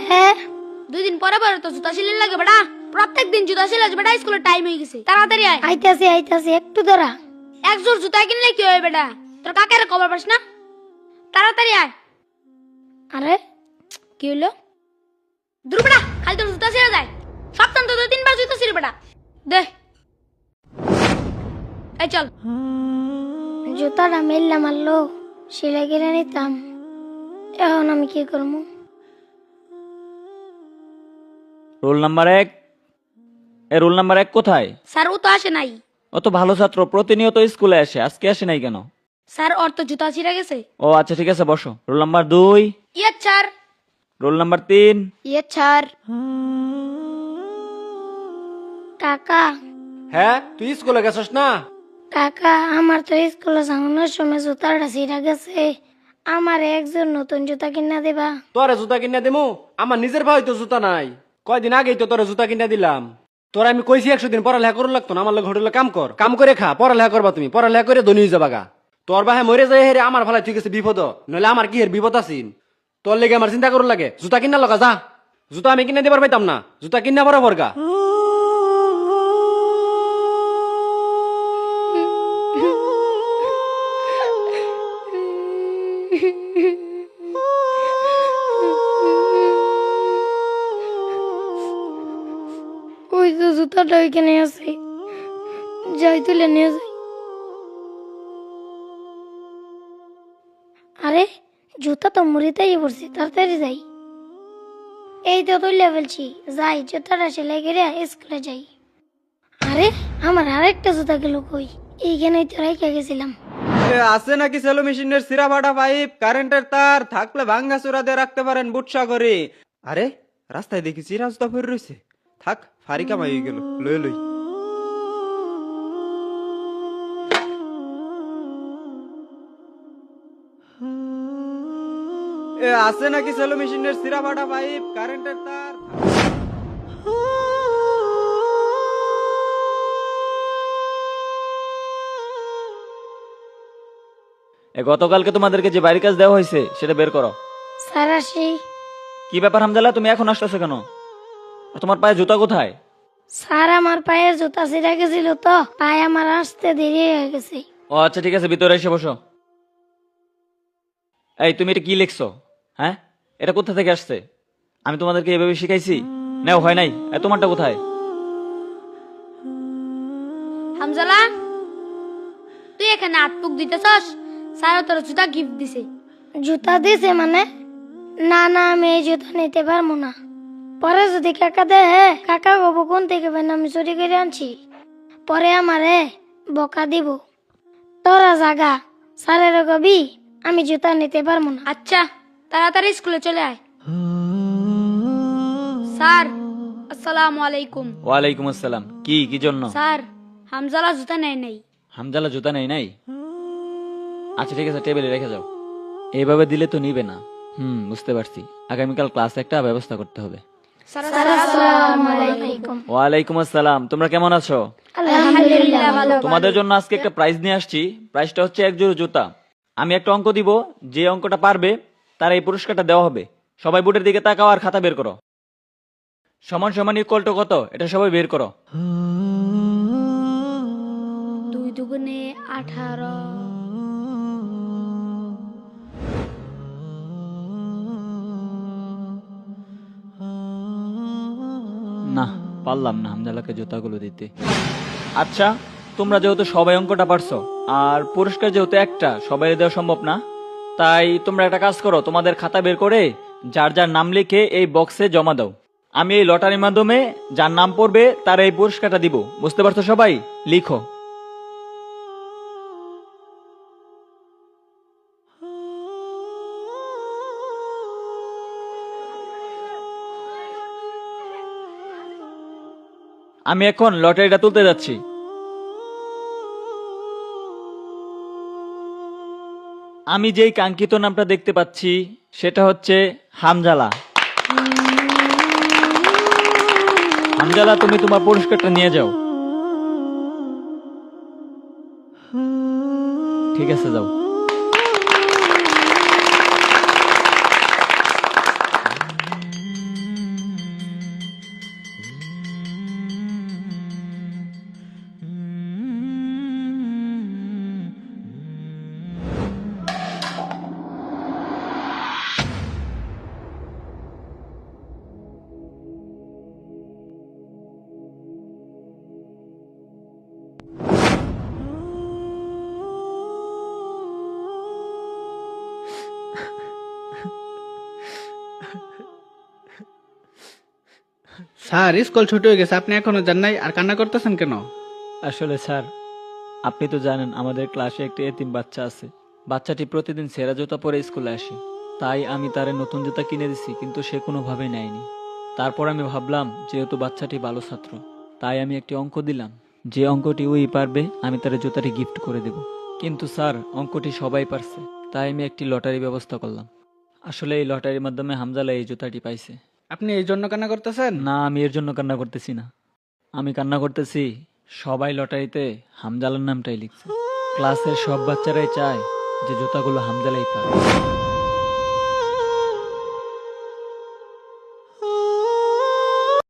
হ্যাঁ 2 দিন পরে পরে তো জুতা সিলাই লাগে বেটা। প্রত্যেক দিন জুতা সিলাই বেটা, স্কুলের টাইম হয়ে গেছে, তাড়াতাড়ি আয়। আইতাছি একটু দাঁড়া। এক জোড় জুতা কিনলে কি হয় বেটা? তোর কাকের খবর পাস না? তাড়াতাড়ি আয়। আরে কি হলো? দূর বেটা, খালি তোর জুতা ছিঁড়ে যায়। সপ্তাহ তো 2-3 বার জুতা ছিঁড়ে বেটা। দে এই চল। জুতাটা মেললাম মারলো, সেলাই কিনে নিতাম। এখন আমি কি করবো? Roll number 1। এ রোল নাম্বার 1 কোথায়? স্যার ও তো আসে নাই। ও তো ভালো ছাত্র, প্রতিনিয়ত স্কুলে আসে, আজকে আসে নাই কেন? স্যার ওর তো জুতা ছিঁড়ে গেছে। ও আচ্ছা ঠিক আছে, বসো। Roll number 2। ইয়ে স্যার। Roll number 3। ইয়ে স্যার। কাকা হ্যাঁ, তুই স্কুলে গেছস না? কাকা আমার তো স্কুলে যাওয়ানোর সময় জুতাটা ছিঁড়া গেছে। আমার একজন নতুন জুতা কিনা দেবা? তোরে জুতা কিনা দিমু? আমার নিজের ভাই তো জুতা নাই। কয়দিন আগেই তো তোরে জুতা কিনা দিলাম। তোরা আমি কইছি 100 দিন পড়ালেখা করুন লাগতো না, আমার লোক হোটেলে কাম করে খা, পড়ালেখা করবা তুমি, পড়ালেখা করে ধনী হয়ে যাবা গা। তোর বাহে মরে যায় হেরে আমার ভালাই ঠিক আছে বিপদ, নইলে আমার কি হের বিপদ আছিন? তোর লেগে আমার চিন্তা করুন লাগে। জুতা কিনা লগা যা, জুতা আমি কিনা দিবার পাইতাম না, জুতা কিনা বরাবর গা। ওই তো জুতাটা ওইখানে আছে, যাই তুলে নিয়ে যাই। আরে জুতা তো মুড়িতেই পড়ছে, তাড়াতাড়ি যাই। এই তো তুলে ফেলছি, যাই জুতাটা সেলাই করে স্কুলে যাই। আরে আমার আরেকটা জুতা গেল কই? এইখানেই তো রেখে গেছিলাম। আছে নাকি সেলো মেশিনের সিরা ফাটা পাইপ, কারেন্টের তার থাকলে ভাঙ্গা চূড়া দিয়ে রাখতে পারেন বুটসা করে। আরে রাস্তায় দেখি চিরা জুতা পরে রয়েছে, থাক ফারি কামাই হয়ে গেল, লই লই। আছে নাকি সেলো মেশিনের সিরা ফাটা পাইপ, কারেন্টের তার। গতকালকে তোমাদেরকে যে বাড়ির কাজ দেওয়া হয়েছে সেটা বের করো। স্যার আসি। কি ব্যাপার হামজালা, তুমি এখন আসতেছো কেন? আর তোমার পায়ে জুতা কোথায়? স্যার আমার পায়ের জুতা ছিঁড়ে গেছিল তো, পায়ে আমার আসতে দেরি হয়ে গেছে। ও আচ্ছা ঠিক আছে, ভিতরে এসে বসো। এই তুমি এটা কি লিখছো? হ্যাঁ, এটা কোথা থেকে আসছে? আমি তোমাদেরকে এভাবে শিখাইছি? নাও হয় নাই। তোমারটা কোথায়? হামজালা, তুই এখানে আটপুক দিতেছস? স্যার তোর জুতা গিফট দিছে। জুতা দিছে মানে? না না, আমি এই জুতা নিতে পারবো না। পরে যদি কাকা দেয়, কাকা গবো কোন থেকে পেন আমি চুরি করে আনছি, পরে আমারে বকা দিব। তোরা জাগা, স্যারের কবি আমি জুতা নিতে পারবো না। আচ্ছা তাড়াতাড়ি স্কুলে চলে আয়। স্যার আসসালামু আলাইকুম। ওয়ালাইকুম আসসালাম। কি কি জন্য? স্যার হামজালা জুতা নেয় নাই। হামজালা জুতা নেই নাই? আচ্ছা ঠিক আছে, টেবিলে রেখে যাও। এইভাবে দিলে তো নিবে না। বুঝতে পারছি। আগামীকাল ক্লাসে একটা ব্যবস্থা করতে হবে। স্যার আসসালামু আলাইকুম। ওয়ালাইকুম আসসালাম। তোমরা কেমন আছো? আলহামদুলিল্লাহ ভালো। তোমাদের জন্য আজকে একটা প্রাইজ নিয়ে আসছি। প্রাইজটা হচ্ছে এক জোড়া জুতা। আমি একটা অঙ্ক দিব, যে অঙ্কটা পারবে তার এই পুরস্কারটা দেওয়া হবে। সবাই বোর্ডের দিকে তাকাও আর খাতা বের করো। সমান সমান ইকুয়াল টু কত, এটা সবাই বের করো। 2 দুগুণে 18। না, পারলাম না হামজালাকে জুতাগুলো দিতে। আচ্ছা, তোমরা যেহেতু সবাই অঙ্কটা পারছো আর পুরস্কার যেহেতু একটা, সবাই দেওয়া সম্ভব না, তাই তোমরা একটা কাজ করো, তোমাদের খাতা বের করে যার যার নাম লিখে এই বক্সে জমা দাও। আমি এই লটারির মাধ্যমে যার নাম পড়বে তার এই পুরস্কারটা দিব। বুঝতে পারছো সবাই? লিখো। আমি এখন লটারিটা তুলতে যাচ্ছি। আমি যেই কাঙ্ক্ষিত নামটা দেখতে পাচ্ছি সেটা হচ্ছে হামজালা। হামজালা, তুমি তোমার পুরস্কারটা নিয়ে যাও। ঠিক আছে, যাও। স্যার স্কুল ছুটি হয়ে গেছে, আপনি এখনো যান নাই আর কান্না করতেছেন কেন? আসলে স্যার, আপনি তো জানেন আমাদের ক্লাসে একটি এতিম বাচ্চা আছে। বাচ্চাটি প্রতিদিন ছেঁড়া জুতা পরে স্কুলে আসে, তাই আমি তারে নতুন জুতা কিনে দিছি, কিন্তু সে কোনোভাবেই নেয়নি। তারপর আমি ভাবলাম যেহেতু বাচ্চাটি ভালো ছাত্র, তাই আমি একটি অঙ্ক দিলাম, যে অঙ্কটি ওই পারবে আমি তার জুতাটি গিফট করে দেব। কিন্তু স্যার, অঙ্কটি সবাই পারছে, তাই আমি একটি লটারি ব্যবস্থা করলাম। আসলে এই লটারির মাধ্যমে হামজালা এই জুতাটি পাইছে। আপনি এই জন্য কান্না করতেছেন? না, আমি এর জন্য কান্না করতেছি না। আমি কান্না করতেছি সবাই লটারিতে হামজালার নামটাই লিখছে। ক্লাসের সব বাচ্চারাই চায় যে জুতাগুলো হামজালাই পাবে।